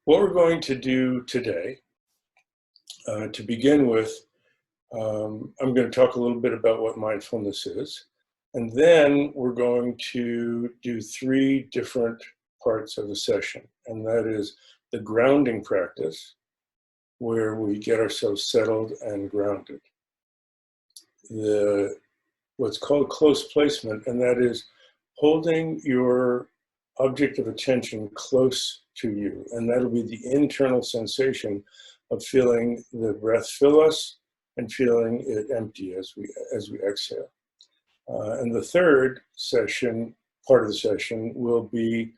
What we're going to do today, to begin with, I'm going to talk a little bit about what mindfulness is, and then we're going to do three different parts of the session, and that is the grounding practice, where we get ourselves settled and grounded. What's called close placement, and that is holding your object of attention close to you, and that'll be the internal sensation of feeling the breath fill us and feeling it empty as we exhale. And the third part of the session, will be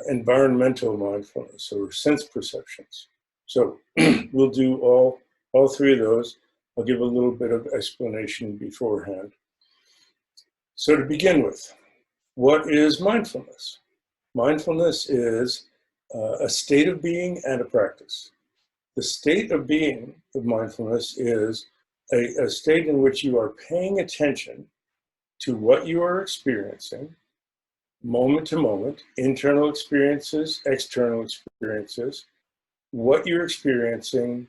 environmental mindfulness or sense perceptions. So we'll do all three of those. I'll give a little bit of explanation beforehand. So to begin with, what is mindfulness? Mindfulness is a state of being and a practice. The state of being of mindfulness is a state in which you are paying attention to what you are experiencing, moment to moment, internal experiences, external experiences, what you're experiencing,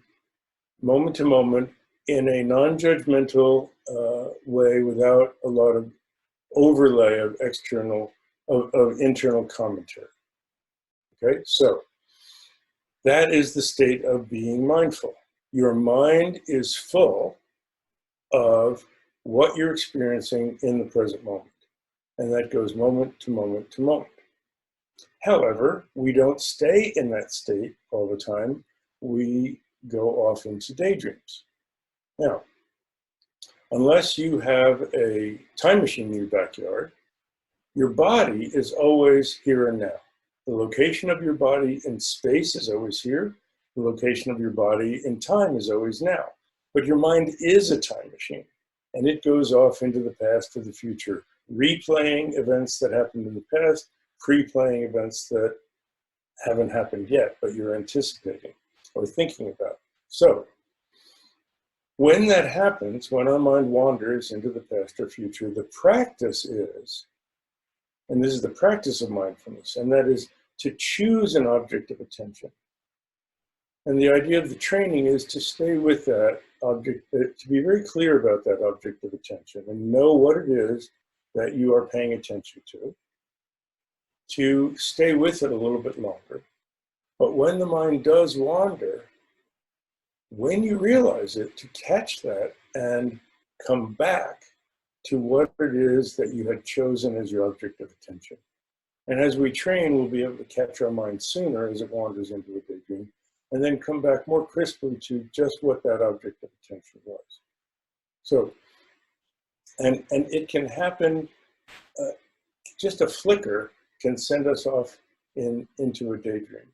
moment to moment, in a non-judgmental way, without a lot of overlay of internal commentary. Okay, so that is the state of being mindful. Your mind is full of what you're experiencing in the present moment, and that goes moment to moment to moment. However, we don't stay in that state all the time. We go off into daydreams. Now, unless you have a time machine in your backyard, your body is always here and now. The location of your body in space is always here. The location of your body in time is always now. But your mind is a time machine, and it goes off into the past or the future, replaying events that happened in the past, pre-playing events that haven't happened yet, but you're anticipating or thinking about. So when that happens, when our mind wanders into the past or future, the practice is, and this is the practice of mindfulness, and that is to choose an object of attention. And the idea of the training is to stay with that object, to be very clear about that object of attention and know what it is that you are paying attention to stay with it a little bit longer. But when the mind does wander, when you realize it, to catch that and come back to what it is that you had chosen as your object of attention. And as we train, we'll be able to catch our mind sooner as it wanders into a daydream, and then come back more crisply to just what that object of attention was. So, and it can happen, just a flicker can send us off into a daydream.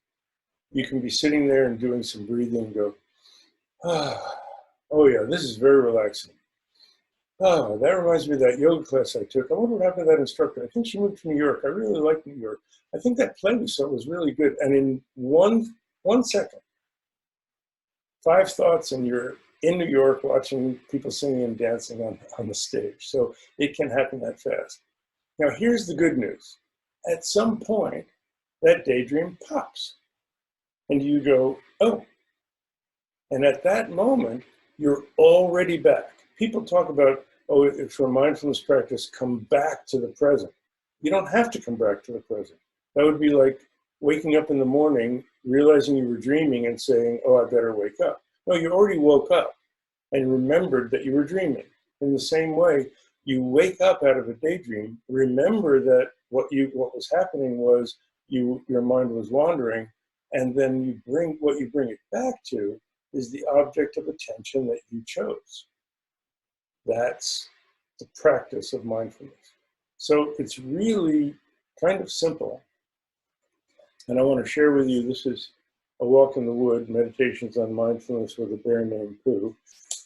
You can be sitting there and doing some breathing and go, oh yeah, this is very relaxing. Oh, that reminds me of that yoga class I took. I wonder what happened to that instructor. I think she moved to New York. I really like New York. I think that play we saw was really good. And in one second, 5 thoughts, and you're in New York watching people singing and dancing on the stage. So it can happen that fast. Now, here's the good news. At some point, that daydream pops. And you go, oh. And at that moment, you're already back. People talk about, oh, for mindfulness practice, come back to the present. You don't have to come back to the present. That would be like waking up in the morning, realizing you were dreaming and saying, oh, I better wake up. No, you already woke up and remembered that you were dreaming. In the same way, you wake up out of a daydream, remember that what was happening was your mind was wandering, and then what you bring it back to is the object of attention that you chose. That's the practice of mindfulness. So it's really kind of simple. And I want to share with you, this is A Walk in the Wood, Meditations on Mindfulness with a Bear Named Pooh,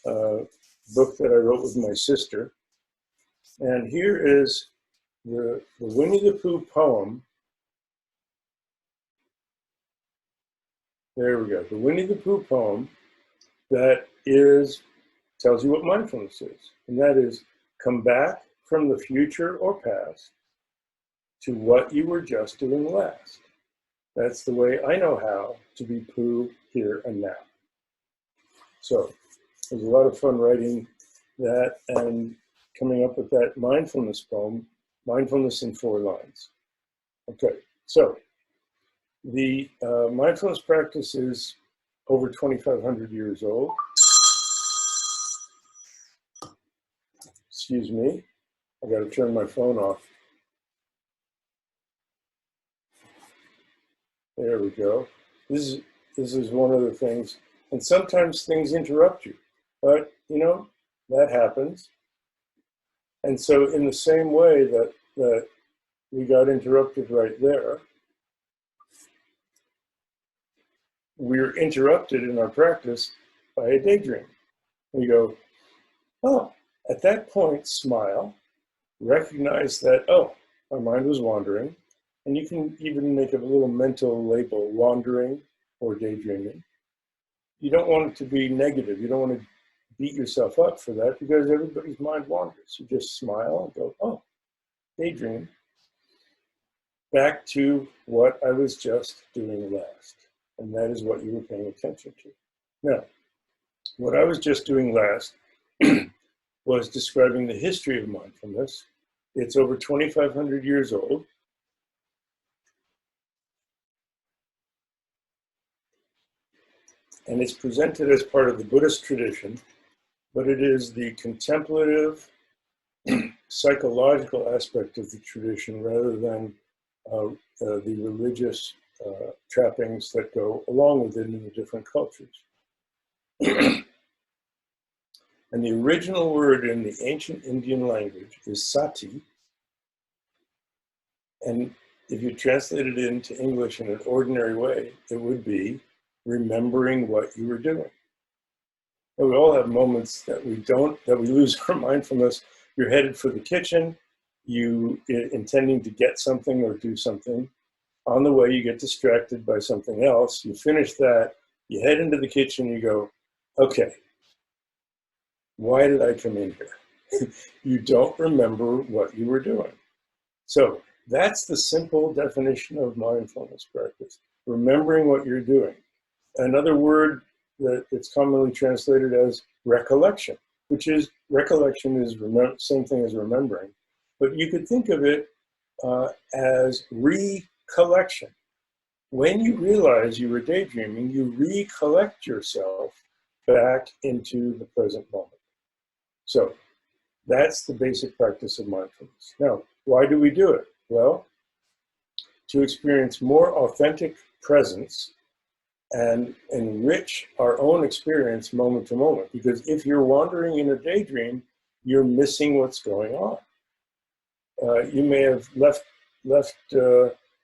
book that I wrote with my sister. And here is the Winnie the Pooh poem. There we go. The Winnie the Pooh poem that tells you what mindfulness is. And that is, come back from the future or past to what you were just doing last. That's the way I know how to be Pooh here and now. So it was a lot of fun writing that and coming up with that mindfulness poem, Mindfulness in 4 lines. Okay, so the mindfulness practice is over 2,500 years old. Excuse me, I got to turn my phone off. There we go. This is one of the things, and sometimes things interrupt you, but you know, that happens. And so in the same way that we got interrupted right there, we're interrupted in our practice by a daydream. We go, oh, at that point, smile, recognize that, oh, my mind was wandering, and you can even make a little mental label, wandering or daydreaming. You don't want it to be negative. You don't want to beat yourself up for that because everybody's mind wanders. You just smile and go, oh, daydream. Back to what I was just doing last. And that is what you were paying attention to. Now, what I was just doing last was describing the history of mindfulness. It's over 2,500 years old. And it's presented as part of the Buddhist tradition, but it is the contemplative, psychological aspect of the tradition rather than the religious trappings that go along with it in the different cultures. And the original word in the ancient Indian language is sati. And if you translate it into English in an ordinary way, it would be remembering what you were doing. And we all have moments that we lose our mindfulness. You're headed for the kitchen, you intending to get something or do something. On the way, you get distracted by something else. You finish that, you head into the kitchen, you go, okay, why did I come in here? You don't remember what you were doing. So that's the simple definition of mindfulness practice, remembering what you're doing. Another word that it's commonly translated as recollection, which is recollection is same thing as remembering, but you could think of it as recollection. When you realize you were daydreaming, you recollect yourself back into the present moment. So that's the basic practice of mindfulness. Now, why do we do it? Well, to experience more authentic presence and enrich our own experience moment to moment. Because if you're wandering in a daydream, you're missing what's going on. You may have left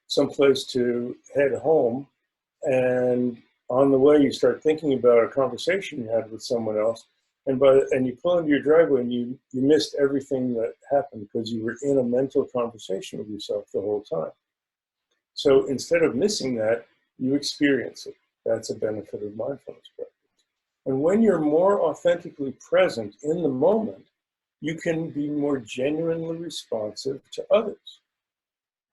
someplace to head home, and on the way you start thinking about a conversation you had with someone else, and you pull into your driveway and you missed everything that happened because you were in a mental conversation with yourself the whole time. So instead of missing that, you experience it. That's a benefit of mindfulness practice. And when you're more authentically present in the moment, you can be more genuinely responsive to others.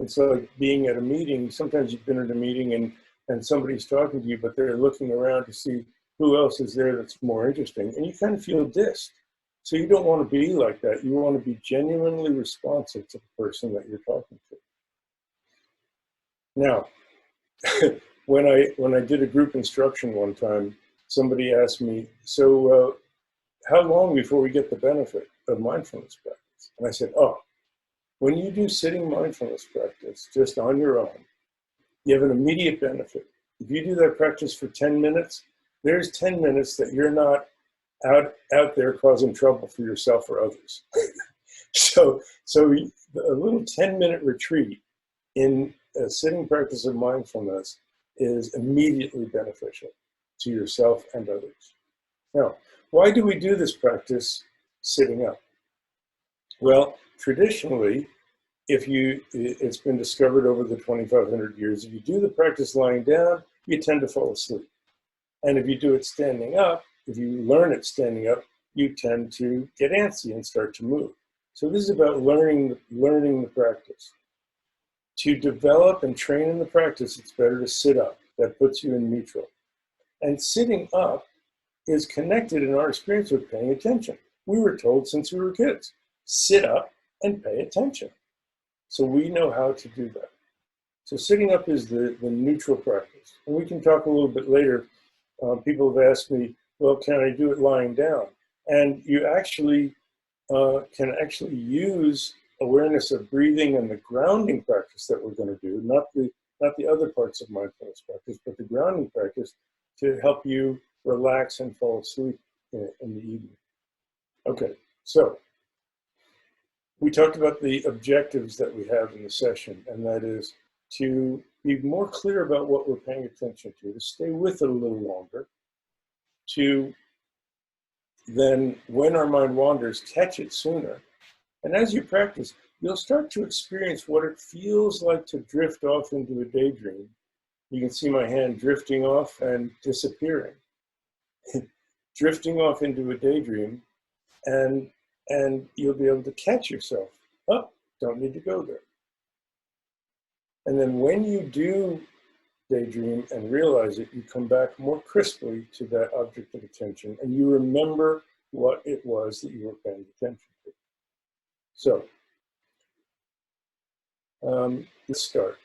It's like being at a meeting. Sometimes you've been at a meeting and somebody's talking to you, but they're looking around to see who else is there that's more interesting. And you kind of feel dissed. So you don't want to be like that. You want to be genuinely responsive to the person that you're talking to. Now, when I did a group instruction one time, somebody asked me, so how long before we get the benefit of mindfulness practice? And I said, oh, when you do sitting mindfulness practice just on your own, you have an immediate benefit. If you do that practice for 10 minutes, there's 10 minutes that you're not out there causing trouble for yourself or others. So a little 10-minute retreat in a sitting practice of mindfulness is immediately beneficial to yourself and others. Now, why do we do this practice sitting up? Well, traditionally, it's been discovered over the 2,500 years, if you do the practice lying down, you tend to fall asleep. And if you do it standing up, if you learn it standing up, you tend to get antsy and start to move. So this is about learning the practice. To develop and train in the practice, it's better to sit up. That puts you in neutral. And sitting up is connected in our experience with paying attention. We were told since we were kids, sit up and pay attention. So we know how to do that. So sitting up is the neutral practice. And we can talk a little bit later. People have asked me, well, can I do it lying down? And you actually can actually use awareness of breathing and the grounding practice that we're going to do, not the other parts of mindfulness practice, but the grounding practice to help you relax and fall asleep in the evening. Okay, so we talked about the objectives that we have in the session, and that is to be more clear about what we're paying attention to stay with it a little longer, to then, when our mind wanders, catch it sooner. And as you practice, you'll start to experience what it feels like to drift off into a daydream. You can see my hand drifting off and disappearing. Drifting off into a daydream, and you'll be able to catch yourself. Oh, don't need to go there. And then when you do daydream and realize it, you come back more crisply to that object of attention, and you remember what it was that you were paying attention to. So, let's start.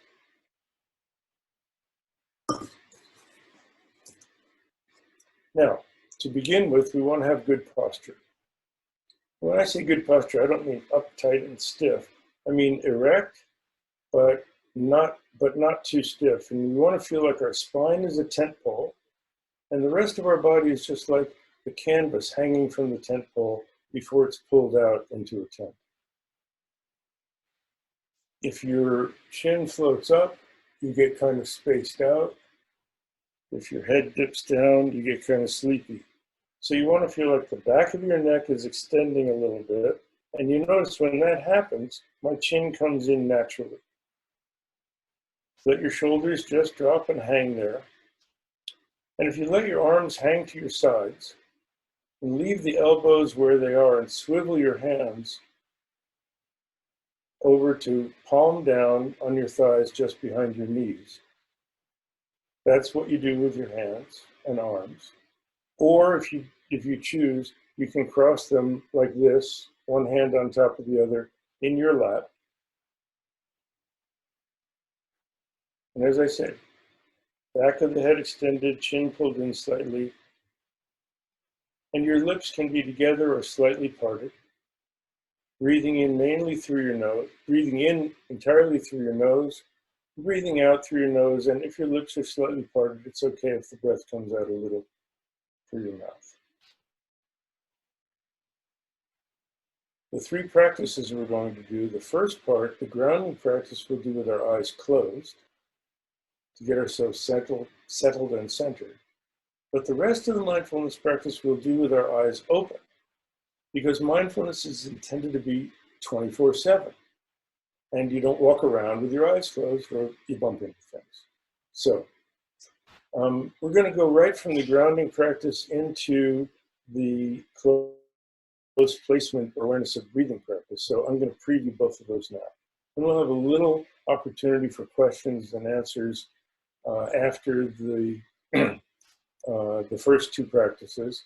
Now, to begin with, we want to have good posture. When I say good posture, I don't mean uptight and stiff. I mean erect, but not too stiff. And we want to feel like our spine is a tent pole, and the rest of our body is just like the canvas hanging from the tent pole before it's pulled out into a tent. If your chin floats up, you get kind of spaced out. If your head dips down, you get kind of sleepy. So you want to feel like the back of your neck is extending a little bit. And you notice when that happens, my chin comes in naturally. Let your shoulders just drop and hang there. And if you let your arms hang to your sides and leave the elbows where they are and swivel your hands over to palm down on your thighs just behind your knees. That's what you do with your hands and arms. Or if you choose, you can cross them like this, one hand on top of the other in your lap. And as I said, back of the head extended, chin pulled in slightly, and your lips can be together or slightly parted. Breathing in mainly through your nose, breathing in entirely through your nose, breathing out through your nose, and if your lips are slightly parted, it's okay if the breath comes out a little through your mouth. The three practices we're going to do, the first part, the grounding practice, we'll do with our eyes closed to get ourselves settled and centered. But the rest of the mindfulness practice we'll do with our eyes open, because mindfulness is intended to be 24/7. And you don't walk around with your eyes closed or you bump into things. So we're going to go right from the grounding practice into the close placement awareness of breathing practice. So I'm going to preview both of those now. And we'll have a little opportunity for questions and answers after the first two practices.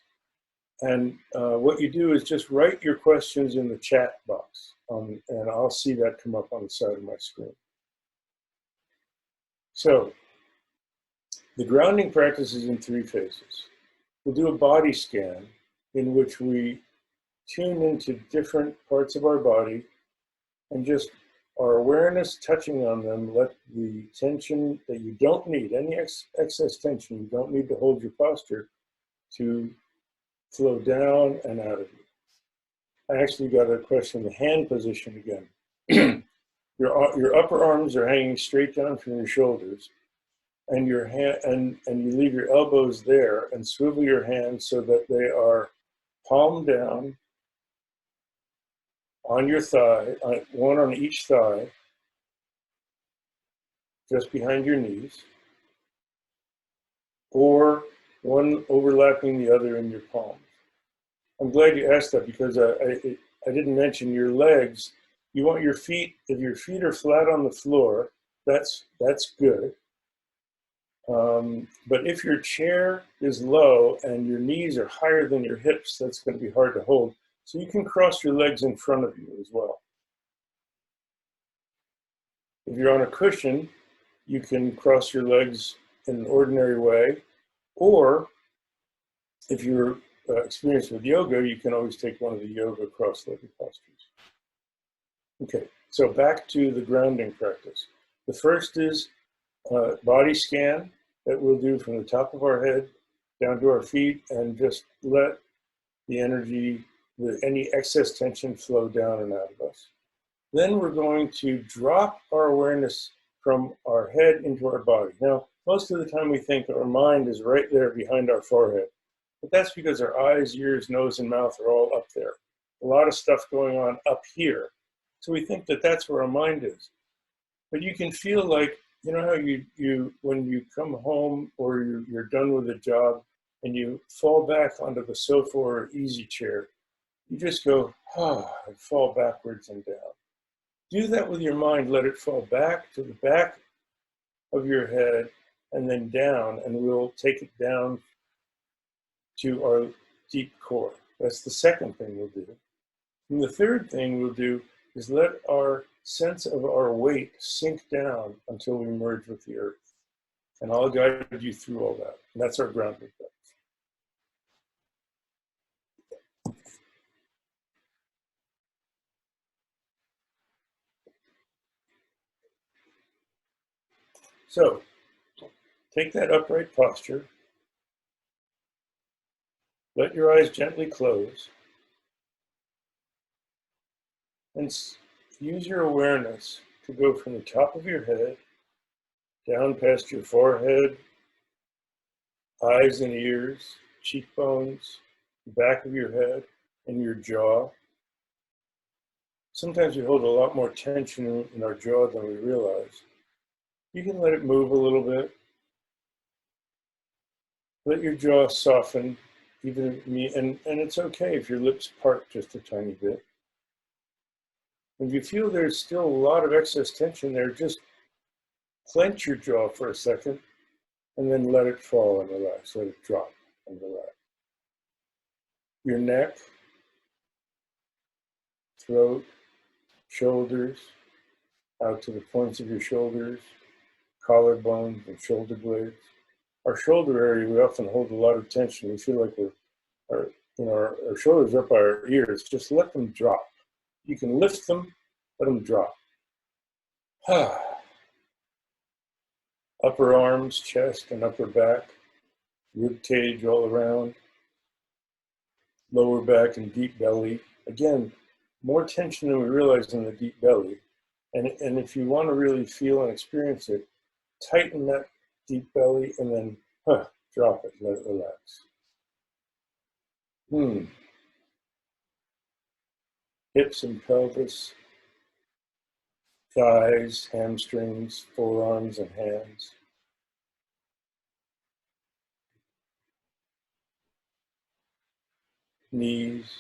And what you do is just write your questions in the chat box, and I'll see that come up on the side of my screen. So the grounding practice is in three phases. We'll do a body scan in which we tune into different parts of our body and just our awareness touching on them, let the tension that you don't need, any excess tension, you don't need to hold your posture, to flow down and out of you. I actually got a question, the hand position again. Your upper arms are hanging straight down from your shoulders, and your hand and you leave your elbows there and swivel your hands so that they are palm down on your thigh, one on each thigh, just behind your knees, or one overlapping the other in your palms. I'm glad you asked that because I didn't mention your legs. You want your feet, if your feet are flat on the floor, that's good. But if your chair is low and your knees are higher than your hips, that's going to be hard to hold. So you can cross your legs in front of you as well. If you're on a cushion, you can cross your legs in an ordinary way, or if you're experienced with yoga, you can always take one of the yoga cross-legged postures. Okay, so back to the grounding practice. The first is body scan that we'll do from the top of our head down to our feet, and just let the energy, any excess tension flow down and out of us. Then we're going to drop our awareness from our head into our body. Now, most of the time we think our mind is right there behind our forehead, but that's because our eyes, ears, nose, and mouth are all up there. A lot of stuff going on up here. So we think that that's where our mind is. But you can feel like, you know how you when you come home or you're done with a job and you fall back onto the sofa or easy chair, you just go, and fall backwards and down. Do that with your mind. Let it fall back to the back of your head and then down, and we'll take it down to our deep core. That's the second thing we'll do. And the third thing we'll do is let our sense of our weight sink down until we merge with the earth. And I'll guide you through all that. And that's our grounding practice. So, take that upright posture. Let your eyes gently close. And use your awareness to go from the top of your head, down past your forehead, eyes and ears, cheekbones, the back of your head, and your jaw. Sometimes we hold a lot more tension in our jaw than we realize. You can let it move a little bit. Let your jaw soften, and it's okay if your lips part just a tiny bit. If you feel there's still a lot of excess tension there, just clench your jaw for a second and then let it fall and relax. Let it drop and relax. Your neck, throat, shoulders, out to the points of your shoulders, collarbones and shoulder blades. Our shoulder area, we often hold a lot of tension. We feel like our shoulders are up by our ears. Just let them drop. You can lift them, let them drop. Upper arms, chest, and upper back, rib cage all around, lower back and deep belly. Again, more tension than we realize in the deep belly. And if you want to really feel and experience it, tighten that deep belly and then drop it, let it relax. Hips and pelvis, thighs, hamstrings, forearms and hands. Knees,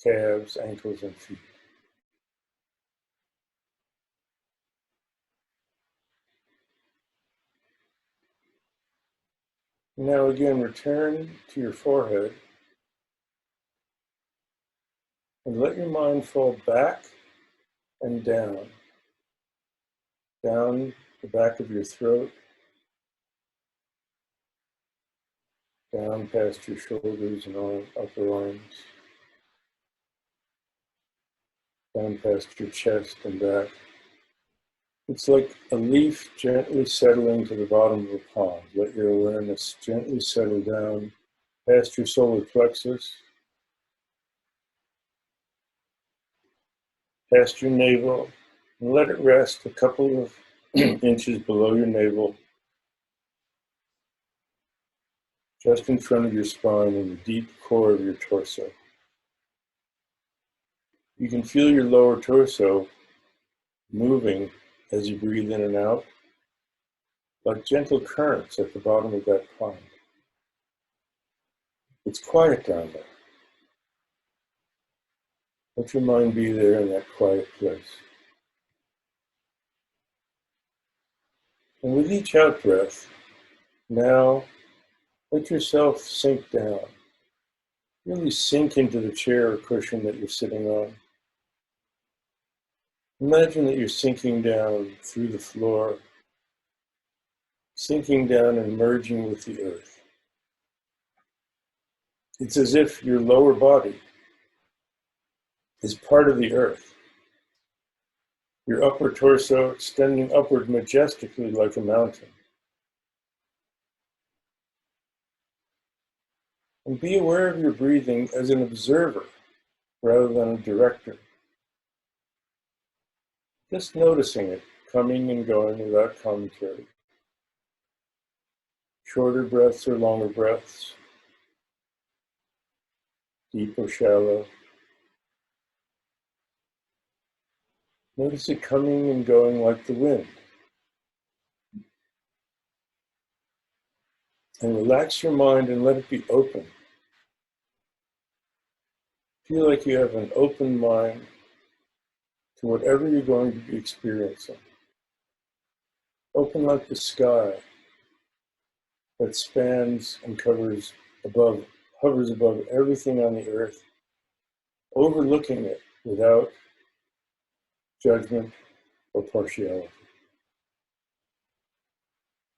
calves, ankles, and feet. Now again, return to your forehead and let your mind fall back and down the back of your throat, down past your shoulders and upper arms, down past your chest and back. It's like a leaf gently settling to the bottom of a pond. Let your awareness gently settle down past your solar plexus, past your navel, and let it rest a couple of inches below your navel, just in front of your spine in the deep core of your torso. You can feel your lower torso moving as you breathe in and out, like gentle currents at the bottom of that pond. It's quiet down there. Let your mind be there in that quiet place. And with each out breath, now let yourself sink down. Really sink into the chair or cushion that you're sitting on. Imagine that you're sinking down through the floor, sinking down and merging with the earth. It's as if your lower body is part of the earth. Your upper torso extending upward majestically like a mountain. And be aware of your breathing as an observer rather than a director. Just noticing it, coming and going without commentary. Shorter breaths or longer breaths, deep or shallow. Notice it coming and going like the wind. And relax your mind and let it be open. Feel like you have an open mind to whatever you're going to be experiencing. Open like the sky that spans and hovers above everything on the earth, overlooking it without judgment or partiality.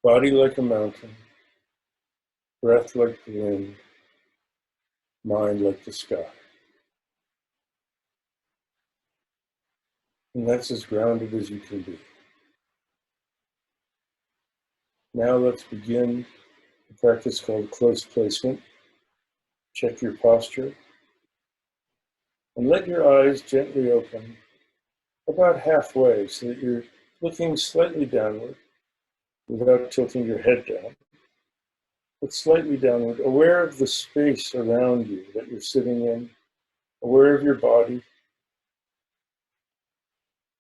Body like a mountain, breath like the wind, mind like the sky. And that's as grounded as you can be. Now let's begin a practice called close placement. Check your posture. And let your eyes gently open about halfway so that you're looking slightly downward without tilting your head down, but slightly downward, aware of the space around you that you're sitting in, aware of your body,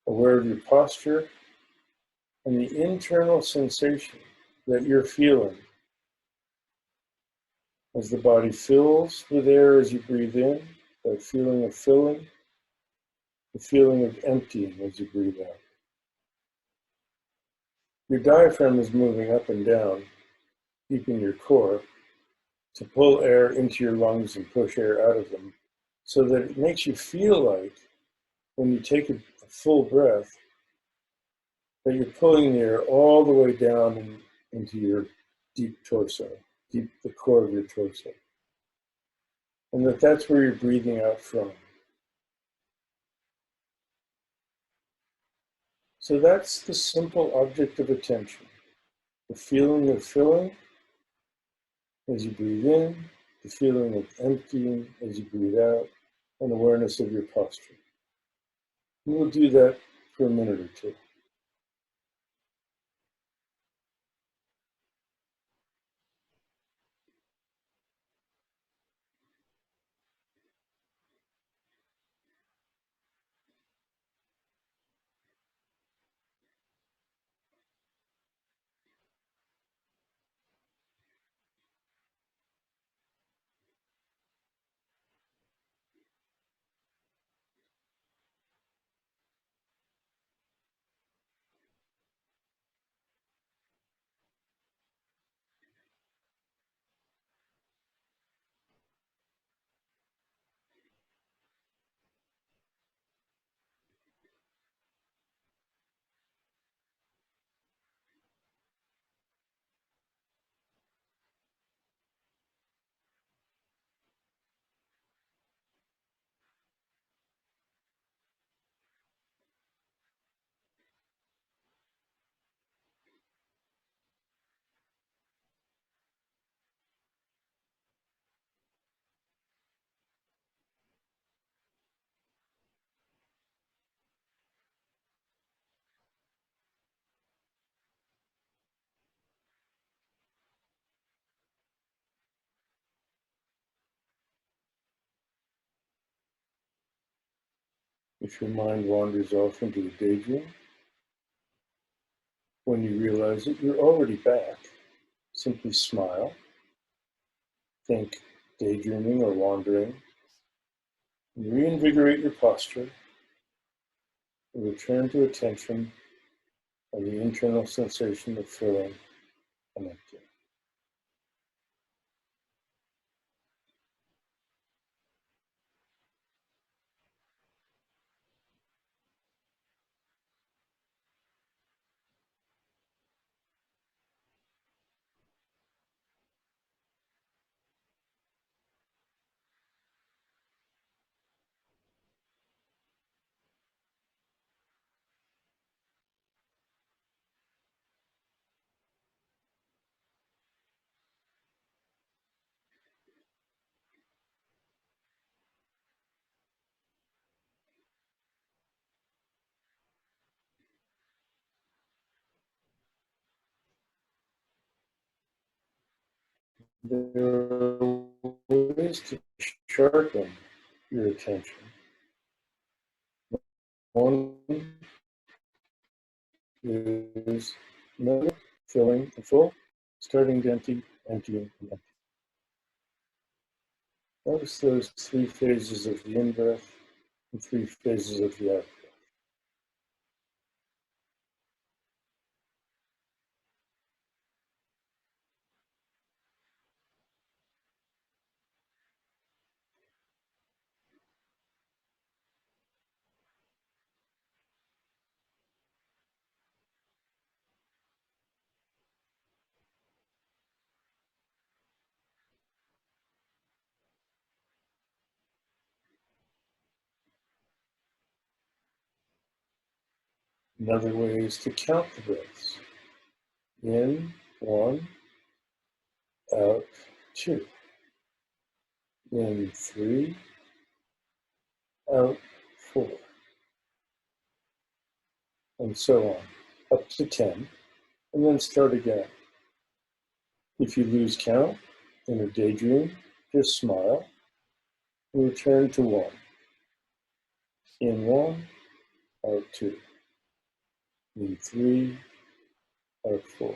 aware of your posture, and the internal sensation that you're feeling as the body fills with air as you breathe in, that feeling of filling, the feeling of emptying as you breathe out. Your diaphragm is moving up and down, deep in your core, to pull air into your lungs and push air out of them, so that it makes you feel like, when you take a full breath, that you're pulling the air all the way down into your deep torso, the core of your torso. And that's where you're breathing out from. So that's the simple object of attention. The feeling of filling as you breathe in, the feeling of emptying as you breathe out, and awareness of your posture. And we'll do that for a minute or two. If your mind wanders off into a daydream, when you realize that you're already back, simply smile, think daydreaming or wandering, and reinvigorate your posture, and return to attention of the internal sensation of filling and emptying. There are ways to sharpen your attention. One is notice, filling and full, starting to empty, emptying, and empty. Notice those three phases of the in-breath and three phases of the out-breath. Another way is to count the breaths. In, 1, out, 2. In, 3, out, 4. And so on, up to 10, and then start again. If you lose count in a daydream, just smile and return to 1. In, 1, out, 2. In, 3, out, 4.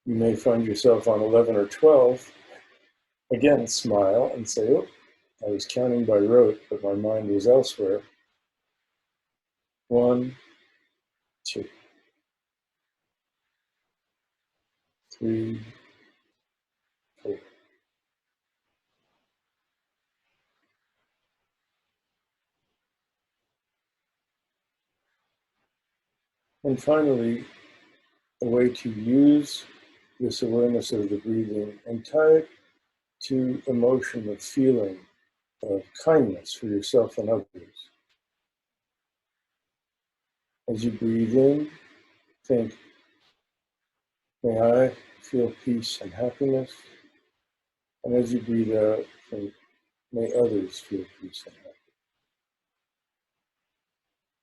You may find yourself on 11 or 12. Again, smile and say, oh, I was counting by rote, but my mind was elsewhere. 1, 2, 3, 4. And finally, a way to use this awareness of the breathing and tie it to emotion of feeling of kindness for yourself and others. As you breathe in, think, may I feel peace and happiness. And as you breathe out, think, may others feel peace and happiness.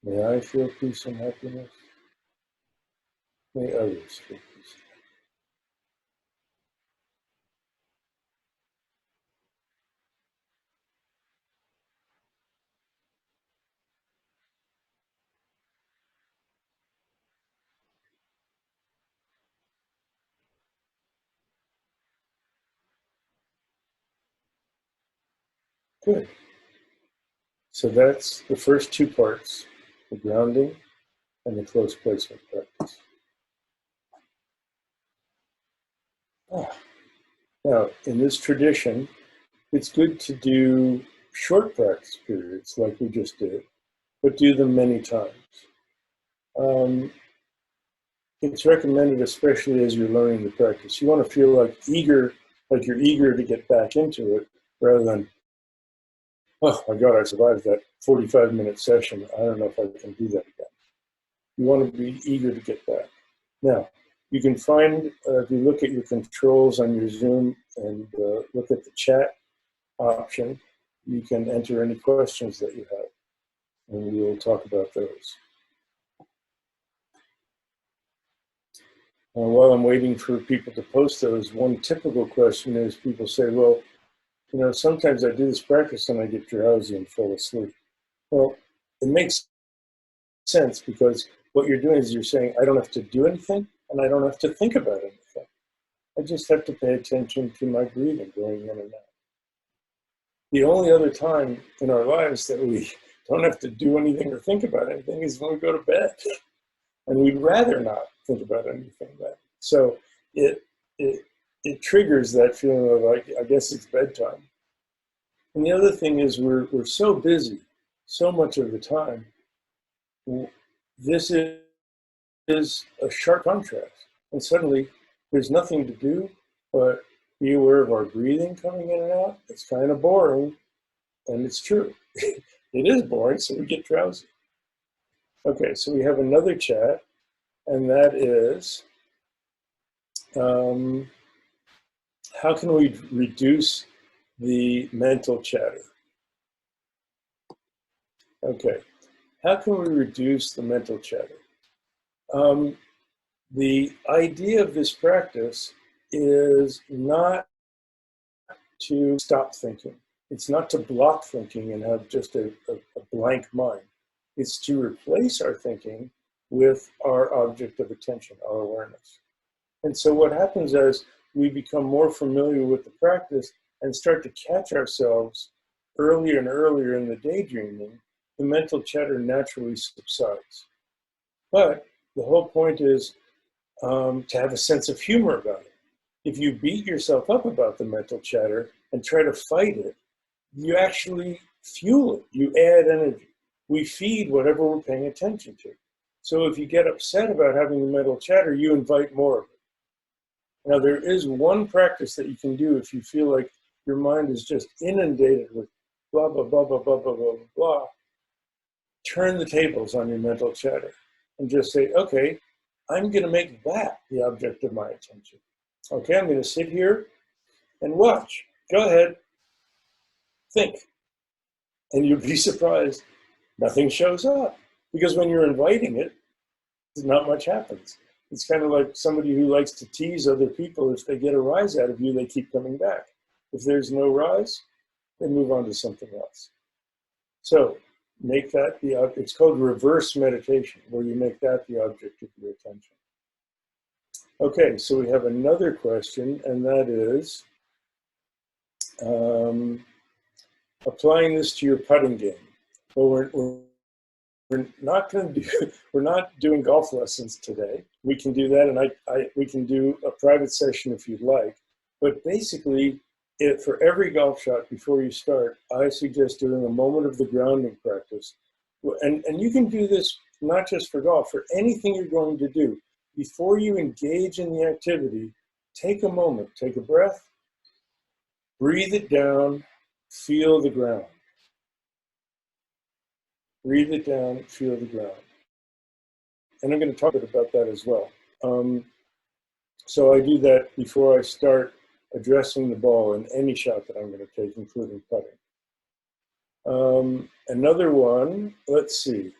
May I feel peace and happiness. May others feel peace. Good. So that's the first two parts, the grounding and the close placement practice. Now, in this tradition, it's good to do short practice periods like we just did, but do them many times. It's recommended, especially as you're learning the practice. You want to feel like you're eager to get back into it, rather than, oh my God, I survived that 45-minute session. I don't know if I can do that again. You want to be eager to get back. Now, you can find, if you look at your controls on your Zoom and look at the chat option, you can enter any questions that you have, and we will talk about those. While I'm waiting for people to post those, one typical question is people say, well, you know, sometimes I do this practice and I get drowsy and fall asleep. Well, it makes sense, because what you're doing is you're saying, I don't have to do anything and I don't have to think about anything. I just have to pay attention to my breathing going in and out. The only other time in our lives that we don't have to do anything or think about anything is when we go to bed. And we'd rather not think about anything then. So it triggers that feeling of like, I guess it's bedtime. And the other thing is we're so busy so much of the time. This is a sharp contrast. And suddenly there's nothing to do but be aware of our breathing coming in and out. It's kind of boring, and it's true. It is boring, so we get drowsy. Okay, so we have another chat, and that is, how can we reduce the mental chatter? Okay, how can we reduce the mental chatter? The idea of this practice is not to stop thinking. It's not to block thinking and have just a blank mind. It's to replace our thinking with our object of attention, our awareness. And so what happens is we become more familiar with the practice and start to catch ourselves earlier and earlier in the daydreaming, the mental chatter naturally subsides. But the whole point is to have a sense of humor about it. If you beat yourself up about the mental chatter and try to fight it, you actually fuel it. You add energy. We feed whatever we're paying attention to. So if you get upset about having the mental chatter, you invite more of it. Now, there is one practice that you can do if you feel like your mind is just inundated with blah, blah, blah, blah, blah, blah, blah, blah. Turn the tables on your mental chatter and just say, okay, I'm going to make that the object of my attention. Okay, I'm going to sit here and watch. Go ahead. Think. And you'll be surprised. Nothing shows up. Because when you're inviting it, not much happens. It's kind of like somebody who likes to tease other people. If they get a rise out of you, they keep coming back. If there's no rise, they move on to something else. So make that it's called reverse meditation, where you make that the object of your attention. Okay, so we have another question, and that is applying this to your putting game. Well, we're not going to do, we're not doing golf lessons today. We can do that, and we can do a private session if you'd like. But basically, for every golf shot before you start, I suggest doing a moment of the grounding practice. And you can do this not just for golf, for anything you're going to do. Before you engage in the activity, take a moment, take a breath, breathe it down, feel the ground. Breathe it down, feel the ground. And I'm going to talk a bit about that as well. So I do that before I start addressing the ball in any shot that I'm going to take, including putting. Another one, let's see.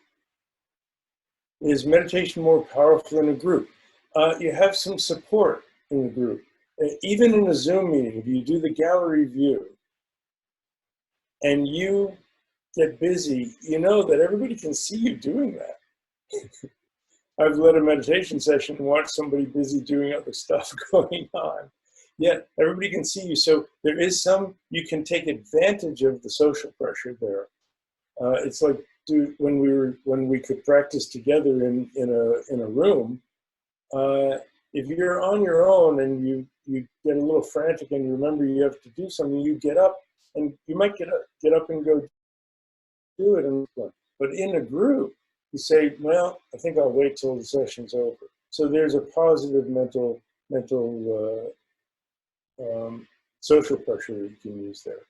Is meditation more powerful in a group? You have some support in the group. Even in a Zoom meeting, if you do the gallery view and you get busy, you know that everybody can see you doing that. I've led a meditation session and watched somebody busy doing other stuff going on. Yet everybody can see you. So there is you can take advantage of the social pressure there. It's like when we could practice together in a room. If you're on your own and you get a little frantic and you remember you have to do something, you get up and you might get up and go do it. But in a group, you say, well, I think I'll wait till the session's over. So there's a positive mental social pressure you can use there.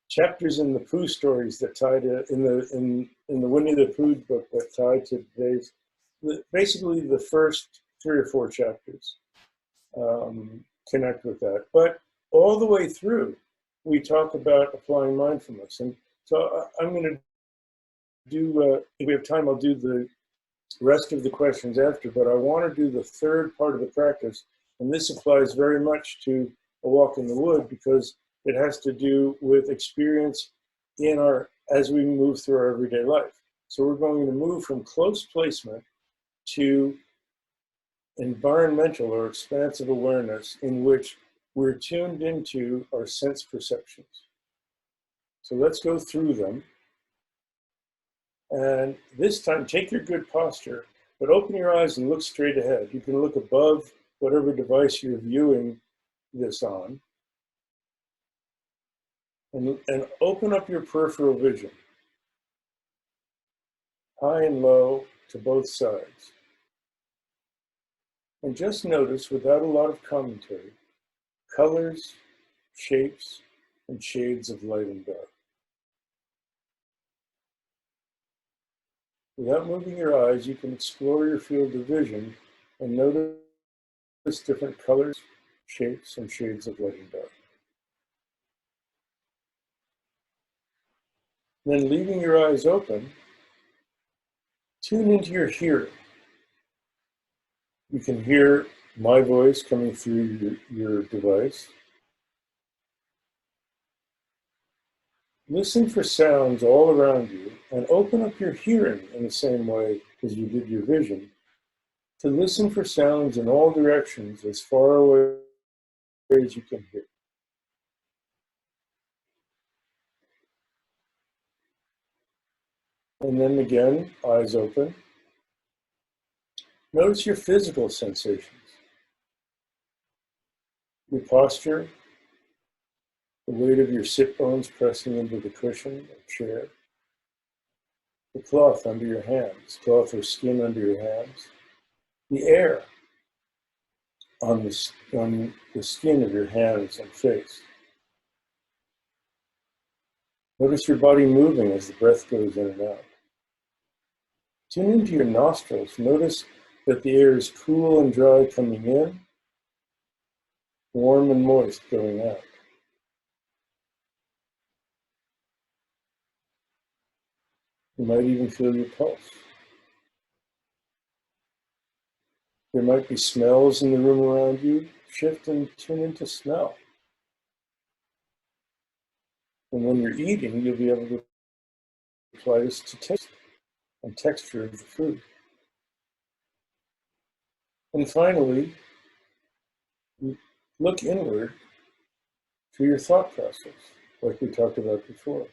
Chapters in the Pooh stories that tie to in the Winnie the Pooh book that tie to today's, basically the first 3 or 4 chapters connect with that. But all the way through, we talk about applying mindfulness. And so I'm going to do, if we have time, I'll do the rest of the questions after, but I want to do the third part of the practice. And this applies very much to a walk in the wood because it has to do with experience as we move through our everyday life. So we're going to move from close placement to environmental or expansive awareness in which we're tuned into our sense perceptions. So let's go through them. And this time, take your good posture, but open your eyes and look straight ahead. You can look above whatever device you're viewing this on, and open up your peripheral vision, high and low to both sides. And just notice, without a lot of commentary, colors, shapes, and shades of light and dark. Without moving your eyes, you can explore your field of vision and notice different colors, shapes, and shades of light and dark. Then, leaving your eyes open, tune into your hearing. You can hear my voice coming through your device. Listen for sounds all around you and open up your hearing in the same way as you did your vision, to listen for sounds in all directions as far away as you can hear. And then again, eyes open. Notice your physical sensations, your posture, the weight of your sit bones pressing into the cushion or chair, the cloth under your hands, cloth or skin under your hands, the air on the skin of your hands and face. Notice your body moving as the breath goes in and out. Tune into your nostrils. Notice that the air is cool and dry coming in, warm and moist going out. You might even feel your pulse. There might be smells in the room around you. Shift and tune into smell. And when you're eating, you'll be able to apply this to taste and texture of the food. And finally, look inward to your thought process, like we talked about before.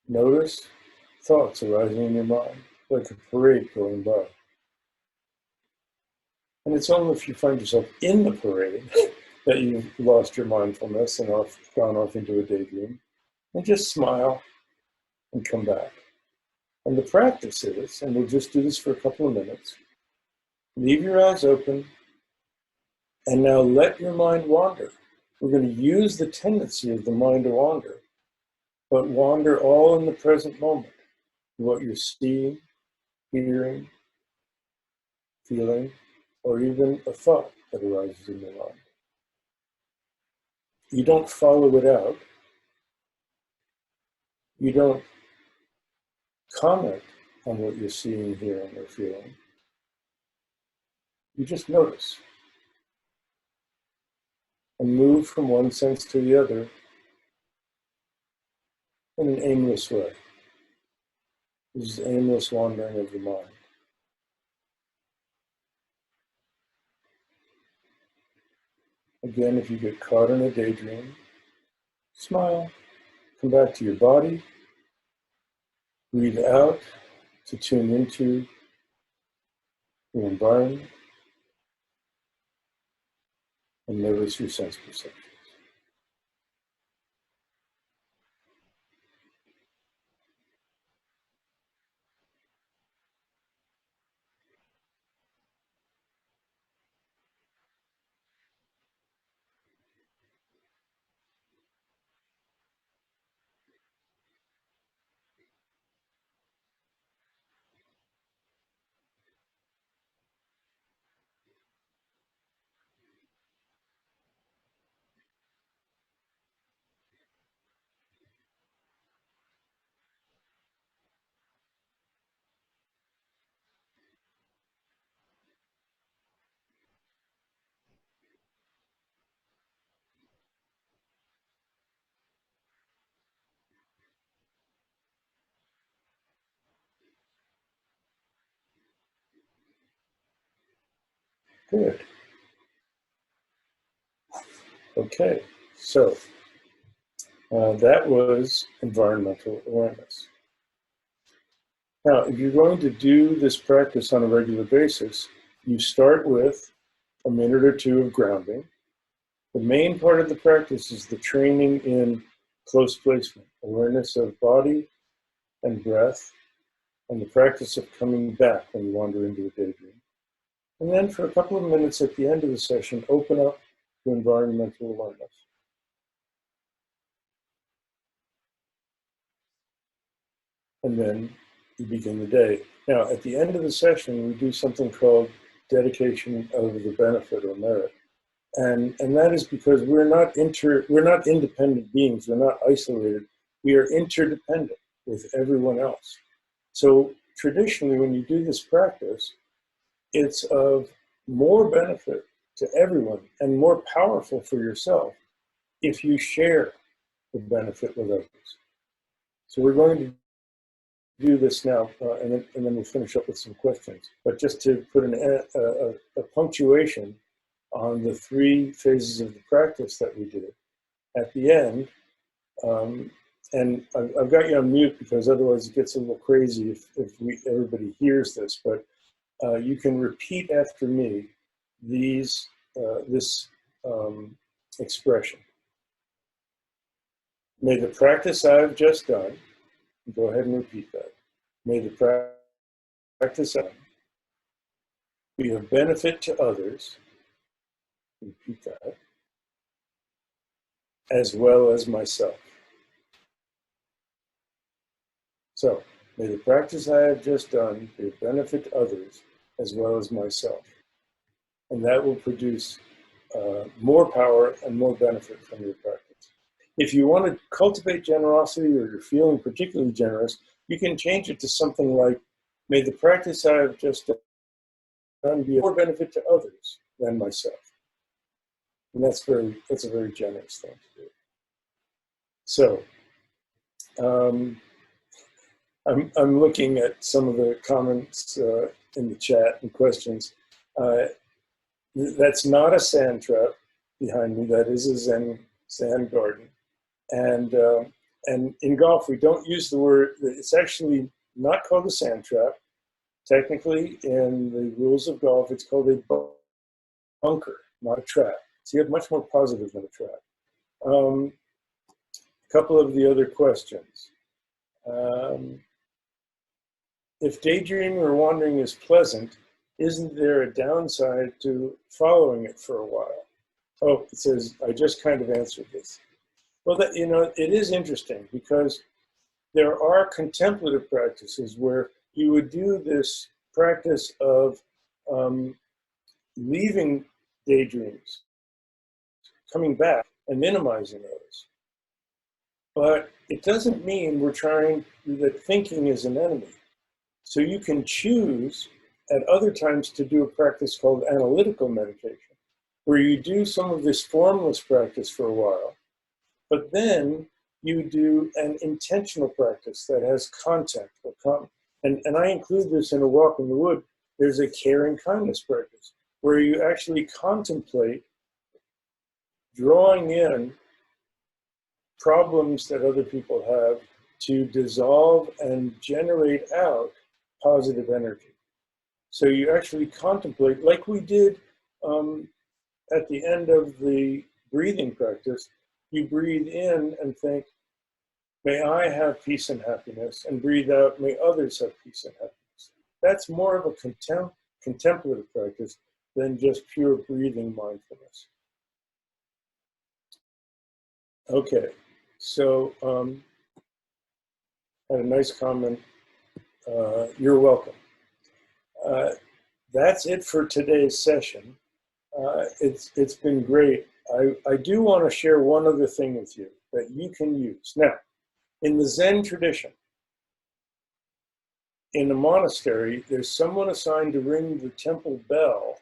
Notice thoughts arising in your mind, like a parade going by. And it's only if you find yourself in the parade that you've lost your mindfulness and gone off into a daydream. And just smile and come back. And the practice is, and we'll just do this for a couple of minutes, leave your eyes open, and now let your mind wander. We're going to use the tendency of the mind to wander, but wander all in the present moment. What you're seeing, hearing, feeling, or even a thought that arises in your mind. You don't follow it out. You don't comment on what you're seeing, hearing, or feeling. You just notice and move from one sense to the other in an aimless way. This is aimless wandering of the mind. Again, if you get caught in a daydream, smile, come back to your body, breathe out to tune into your environment, and notice your sense perceptions. Good. Okay, so that was environmental awareness. Now, if you're going to do this practice on a regular basis, you start with a minute or two of grounding. The main part of the practice is the training in close placement, awareness of body and breath, and the practice of coming back when you wander into a daydream. And then for a couple of minutes at the end of the session, open up to environmental awareness. And then you begin the day. Now, at the end of the session, we do something called dedication of the benefit or merit. And that is because we're not independent beings, we're not isolated, we are interdependent with everyone else. So traditionally, when you do this practice, it's of more benefit to everyone and more powerful for yourself if you share the benefit with others. So we're going to do this now, and then we'll finish up with some questions. But just to put a punctuation on the three phases of the practice that we did, at the end, and I've got you on mute because otherwise it gets a little crazy if everybody hears this, but you can repeat after me this expression. May the practice I've just done, go ahead and repeat that. May the practice I've done be of benefit to others, repeat that, as well as myself. So, may the practice I have just done be of benefit to others, as well as myself. And that will produce more power and more benefit from your practice. If you want to cultivate generosity or you're feeling particularly generous, you can change it to something like, may the practice I have just done be of more benefit to others than myself. And that's a very generous thing to do. So, I'm looking at some of the comments in the chat and questions. That's not a sand trap behind me. That is a Zen garden. And in golf, we don't use the word. It's actually not called a sand trap. Technically, in the rules of golf, it's called a bunker, not a trap. So you have much more positive than a trap. A couple of the other questions. If daydreaming or wandering is pleasant, isn't there a downside to following it for a while? Oh, it says, I just kind of answered this. Well, it is interesting because there are contemplative practices where you would do this practice of leaving daydreams, coming back and minimizing those. But it doesn't mean that thinking is an enemy. So you can choose at other times to do a practice called analytical meditation, where you do some of this formless practice for a while, but then you do an intentional practice that has content. And I include this in A Walk in the Wood. There's a care and kindness practice, where you actually contemplate drawing in problems that other people have to dissolve and generate out positive energy. So you actually contemplate, like we did at the end of the breathing practice, you breathe in and think, may I have peace and happiness, and breathe out, may others have peace and happiness. That's more of a contemplative practice than just pure breathing mindfulness. Okay, so I had a nice comment. You're welcome. That's it for today's session. It's been great. I do want to share one other thing with you that you can use. Now, in the Zen tradition, in a monastery, there's someone assigned to ring the temple bell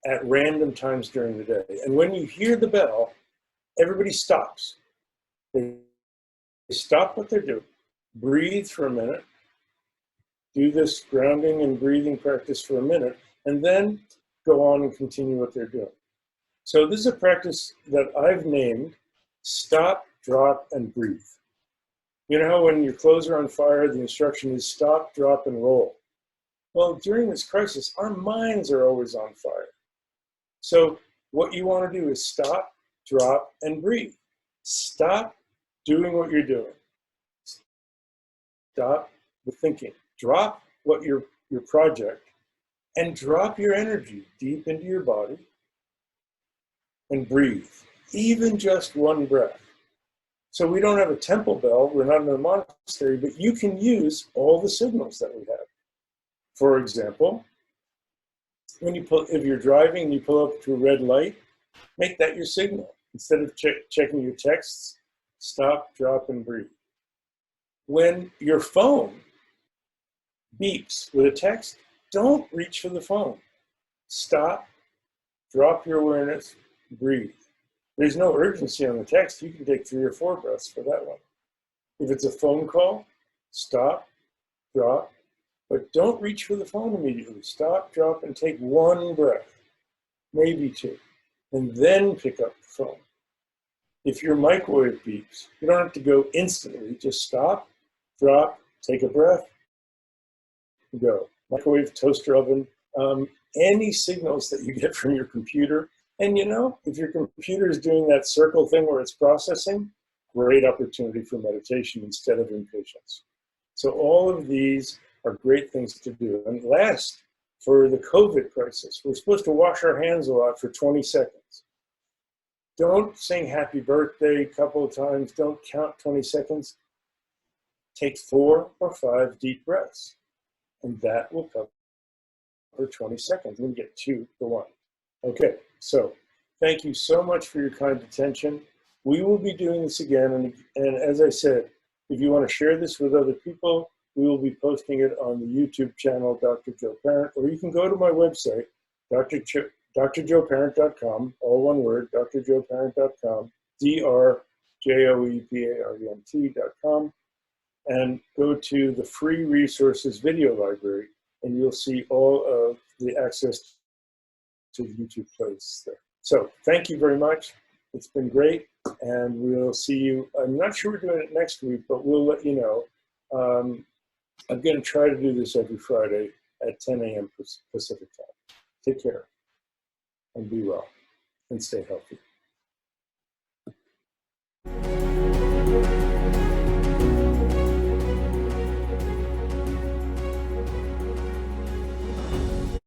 at random times during the day. And when you hear the bell, everybody stops. They stop what they're doing, breathe for a minute, do this grounding and breathing practice for a minute, and then go on and continue what they're doing. So this is a practice that I've named Stop, Drop, and Breathe. You know how when your clothes are on fire, the instruction is stop, drop, and roll. Well, during this crisis, our minds are always on fire. So what you want to do is stop, drop, and breathe. Stop doing what you're doing. Stop the thinking. Drop what your project, and drop your energy deep into your body and breathe, even just one breath. So we don't have a temple bell, we're not in a monastery, but you can use all the signals that we have. For example, if you're driving and you pull up to a red light, make that your signal. Instead of checking your texts, stop, drop, and breathe. When your phone beeps with a text, don't reach for the phone. Stop, drop your awareness, breathe. There's no urgency on the text. You can take 3 or 4 breaths for that one. If it's a phone call, stop, drop, but don't reach for the phone immediately. Stop, drop, and take 1 breath, maybe 2, and then pick up the phone. If your microwave beeps, you don't have to go instantly. Just stop, drop, take a breath, go. Microwave, toaster oven, any signals that you get from your computer. And if your computer is doing that circle thing where it's processing, great opportunity for meditation instead of impatience. So all of these are great things to do. And last, for the COVID crisis, we're supposed to wash our hands a lot for 20 seconds. Don't sing happy birthday a couple of times. Don't count 20 seconds. Take 4 or 5 deep breaths. And that will cover 20 seconds. And get 2 for 1. Okay, so thank you so much for your kind attention. We will be doing this again. And as I said, if you want to share this with other people, we will be posting it on the YouTube channel, Dr. Joe Parent, or you can go to my website, drjoeparent.com, all one word, drjoeparent.com, drjoeparent.com, and go to the free resources video library, and you'll see all of the access to the YouTube plays there. So thank you very much. It's been great, and we'll see you. I'm not sure we're doing it next week, but we'll let you know. I'm going to try to do this every Friday at 10 a.m. Pacific time. Take care and be well and stay healthy.